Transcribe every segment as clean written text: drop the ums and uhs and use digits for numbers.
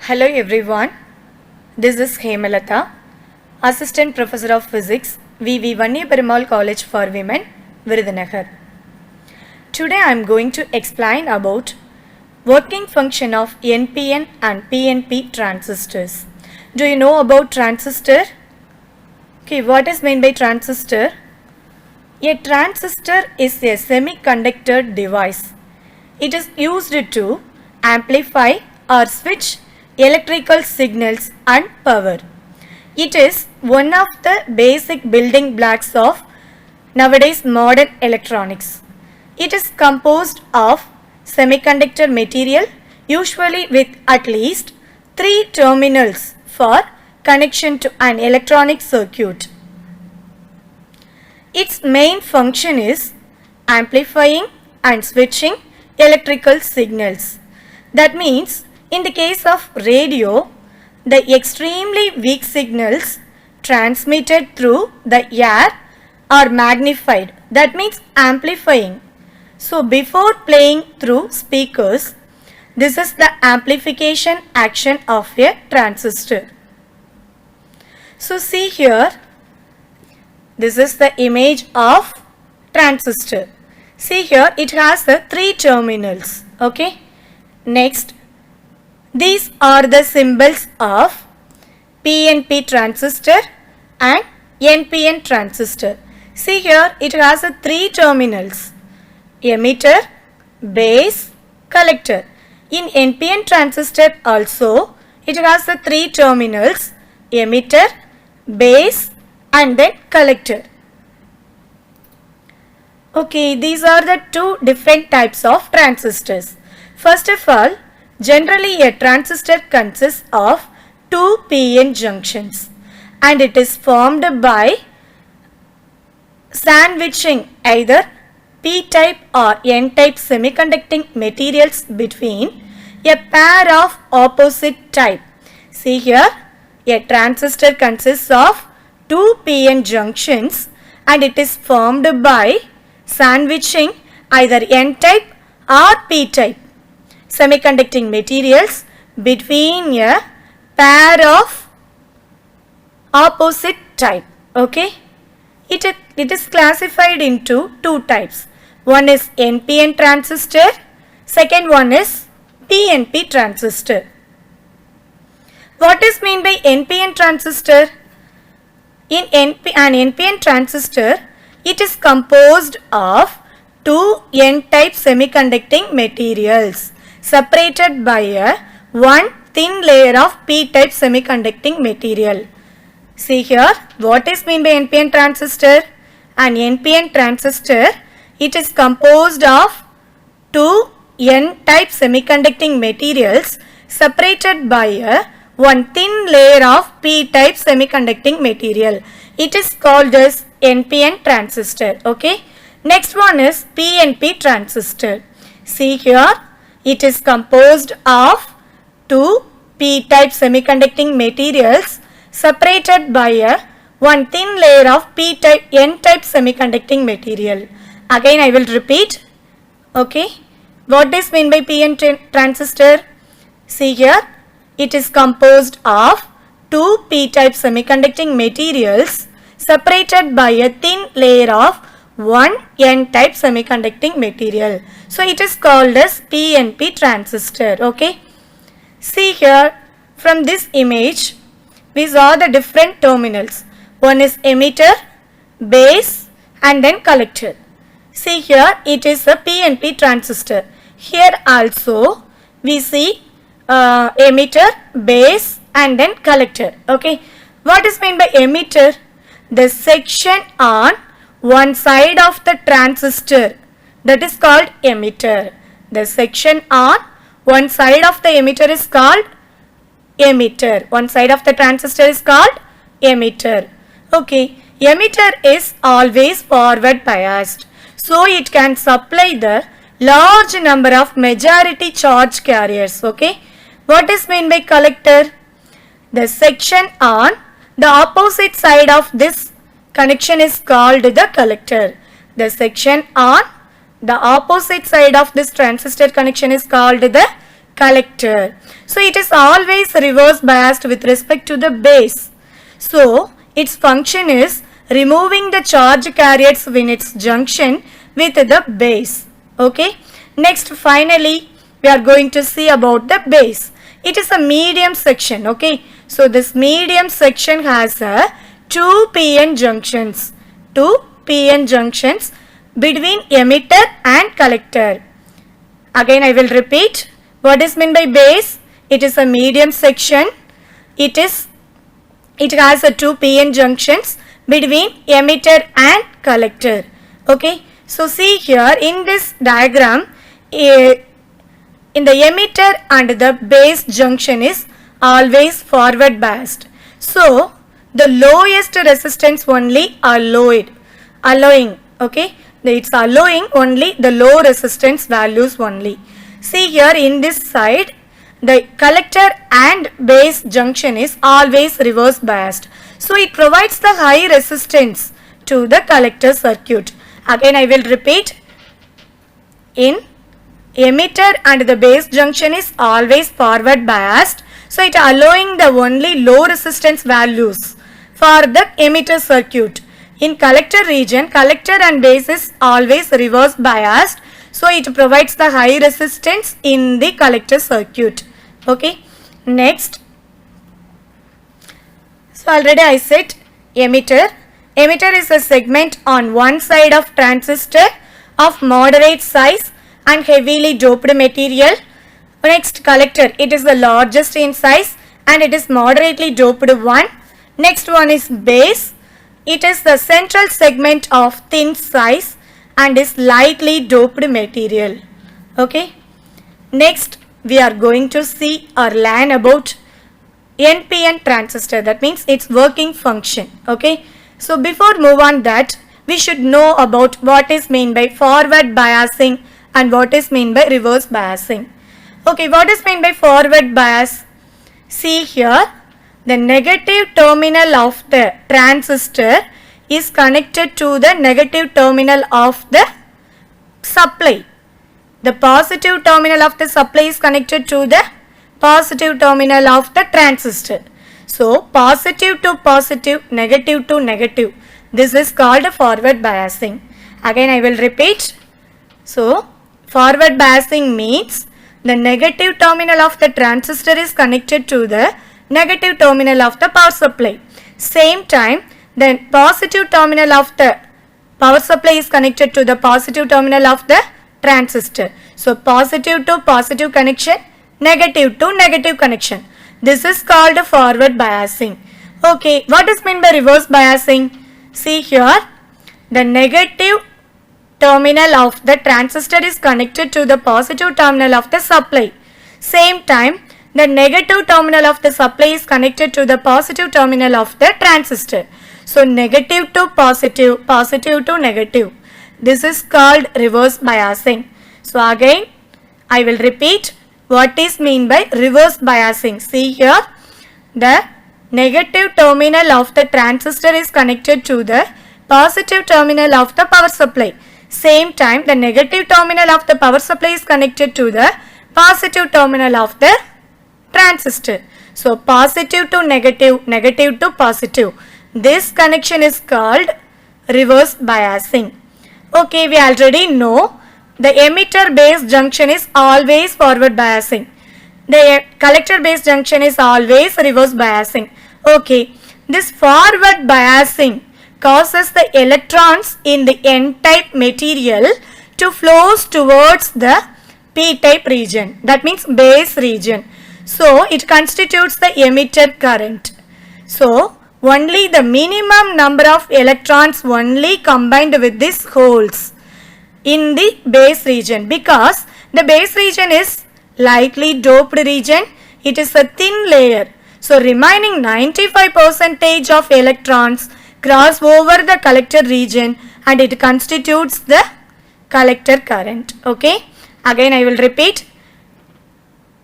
Hello everyone, this is Hemalata, Assistant Professor of Physics, V.V. Vanniya Perumal College for Women, Virudhunagar. Today I am going to explain about working function of NPN and PNP transistors. Do you know about transistor? Okay, what is meant by transistor? A transistor is a semiconductor device. It is used to amplify or switch electrical signals and power. It is one of the basic building blocks of nowadays modern electronics. It is composed of semiconductor material, usually with at least 3 terminals for connection to an electronic circuit. Its main function is amplifying and switching electrical signals. That means in the case of radio, the extremely weak signals transmitted through the air are magnified. That means amplifying. So before playing through speakers, this is the amplification action of a transistor. So see here, this is the image of transistor. See here, it has the 3 terminals. Okay. Next, these are the symbols of PNP transistor and NPN transistor. See here, it has 3 terminals: emitter, base, collector. In NPN transistor also, it has 3 terminals: emitter, base and then collector. Okay, these are the 2 different types of transistors. First of all, generally a transistor consists of 2 PN junctions and it is formed by sandwiching either P-type or N-type semiconducting materials between a pair of opposite type. See here, a transistor consists of 2 PN junctions and it is formed by sandwiching either N-type or P-type semiconducting materials between a pair of opposite type. Okay, it is classified into 2 types. One is NPN transistor, second one is PNP transistor. What is meant by NPN transistor? In an NPN transistor, it is composed of 2 N-type semiconducting materials separated by one thin layer of P-type semiconducting material. See here, what is meant by NPN transistor? An NPN transistor, it is composed of 2 N-type semiconducting materials separated by one thin layer of P-type semiconducting material. It is called as NPN transistor. Okay. Next one is PNP transistor. See here, it is composed of 2 P-type semiconducting materials separated by one thin layer of P-type N-type semiconducting material. Again I will repeat. Okay. What is meant by PN transistor? See here, it is composed of 2 P-type semiconducting materials separated by a thin layer of one N-type semiconducting material. So it is called as PNP transistor. Okay. See here, from this image, we saw the different terminals. One is emitter, base and then collector. See here, it is a PNP transistor. Here also we see emitter, base and then collector. Okay. What is meant by emitter? The section on one side of the transistor, that is called emitter. The section on one side of the emitter is called emitter. One side of the transistor is called emitter. Okay. Emitter is always forward biased, so it can supply the large number of majority charge carriers. Okay. What is meant by collector? The section on the opposite side of this connection is called the collector. The section on the opposite side of this transistor connection is called the collector. So it is always reverse biased with respect to the base. So its function is removing the charge carriers in its junction with the base. Okay. Next, finally, we are going to see about the base. It is a medium section. Okay. So this medium section has two PN junctions. Two PN junctions between emitter and collector. Again, I will repeat. What is meant by base? It is a medium section. It has two PN junctions between emitter and collector. Okay. So see here in this diagram, in the emitter and the base junction is always forward biased. So the lowest resistance only allowing. Okay. It's allowing only the low resistance values only. See here in this side, the collector and base junction is always reverse biased. So it provides the high resistance to the collector circuit. Again I will repeat. In emitter and the base junction is always forward biased. So it allowing the only low resistance values for the emitter circuit. In collector region, collector and base is always reverse biased. So it provides the high resistance in the collector circuit. Okay. Next. So already I said emitter. Emitter is a segment on one side of transistor of moderate size and heavily doped material. Next, collector. It is the largest in size and it is moderately doped one. Next one is base. It is the central segment of thin size and is lightly doped material. Okay. Next, we are going to see or learn about NPN transistor. That means its working function. Okay. So before move on that, we should know about what is meant by forward biasing and what is meant by reverse biasing. Okay. What is meant by forward bias? See here. The negative terminal of the transistor is connected to the negative terminal of the supply. The positive terminal of the supply is connected to the positive terminal of the transistor. So, positive to positive, negative to negative. This is called forward biasing. Again, I will repeat. So, forward biasing means the negative terminal of the transistor is connected to the negative terminal of the power supply. Same time, the positive terminal of the power supply is connected to the positive terminal of the transistor. So, positive to positive connection, negative to negative connection. This is called forward biasing. Okay, what is meant by reverse biasing? See here, the negative terminal of the transistor is connected to the positive terminal of the supply. Same time, the negative terminal of the supply is connected to the positive terminal of the transistor. So, negative to positive, positive to negative. This is called reverse biasing. So, again, I will repeat what is meant by reverse biasing. See here, the negative terminal of the transistor is connected to the positive terminal of the power supply. Same time, the negative terminal of the power supply is connected to the positive terminal of the transistor. So, positive to negative, negative to positive. This connection is called reverse biasing. Okay, we already know the emitter base junction is always forward biasing. The collector base junction is always reverse biasing. Okay, this forward biasing causes the electrons in the N-type material to flow towards the P-type region. That means base region. So, it constitutes the emitter current. So, only the minimum number of electrons only combined with these holes in the base region, because the base region is lightly doped region. It is a thin layer. So, remaining 95% of electrons cross over the collector region and it constitutes the collector current. Okay. Again, I will repeat.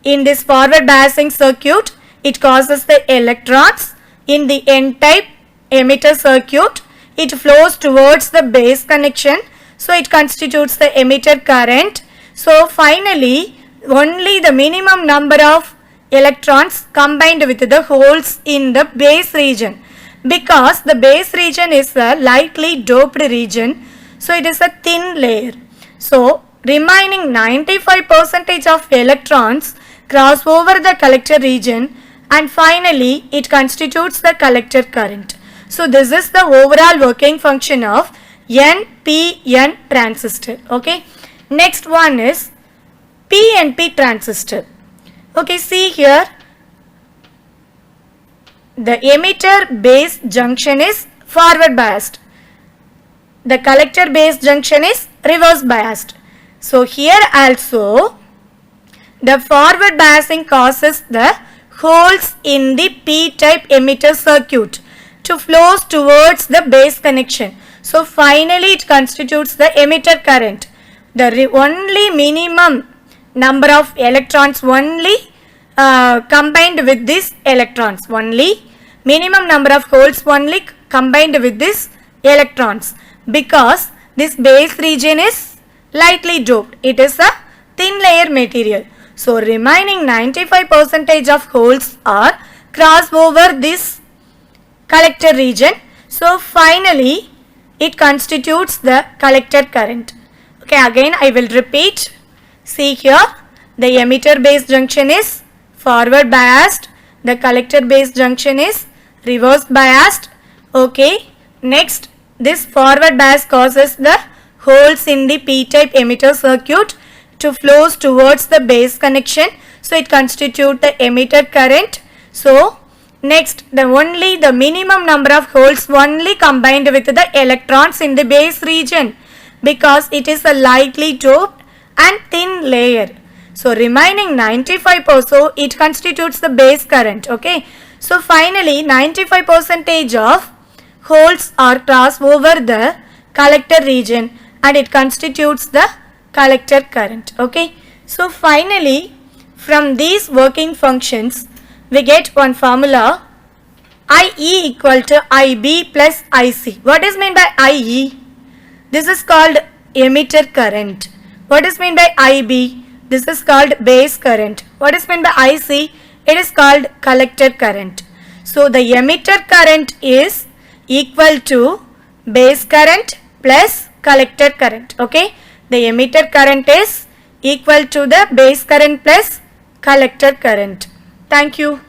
In this forward biasing circuit, it causes the electrons in the N-type emitter circuit. It flows towards the base connection. So, it constitutes the emitter current. So, finally, only the minimum number of electrons combined with the holes in the base region, because the base region is a lightly doped region, so it is a thin layer. So remaining 95% of electrons cross over the collector region, and finally it constitutes the collector current. So this is the overall working function of NPN transistor. Okay. Next one is PNP transistor. Okay, see here, the emitter base junction is forward biased. The collector base junction is reverse biased. So here also the forward biasing causes the holes in the P-type emitter circuit to flow towards the base connection. So finally it constitutes the emitter current. The only minimum number of electrons only combined with these electrons, only minimum number of holes only combined with these electrons, because this base region is lightly doped. It is a thin layer material. So remaining 95% of holes are cross over this collector region. So finally it constitutes the collector current. Okay, again I will repeat. See here, the emitter base junction is forward biased, the collector base junction is reverse biased. Okay, next this forward bias causes the holes in the P-type emitter circuit to flow towards the base connection, so it constitutes the emitter current. So next, the minimum number of holes only combined with the electrons in the base region, because it is a lightly doped and thin layer. So remaining 95%, it constitutes the base current. Okay. So finally 95% of holes are crossed over the collector region, and it constitutes the collector current. Okay. So finally from these working functions we get one formula, IE equal to IB plus IC. What is meant by IE? This is called emitter current. What is meant by IB? This is called base current. What is meant by IC? It is called collector current. So the emitter current is equal to base current plus collector current. Okay. The emitter current is equal to the base current plus collector current. Thank you.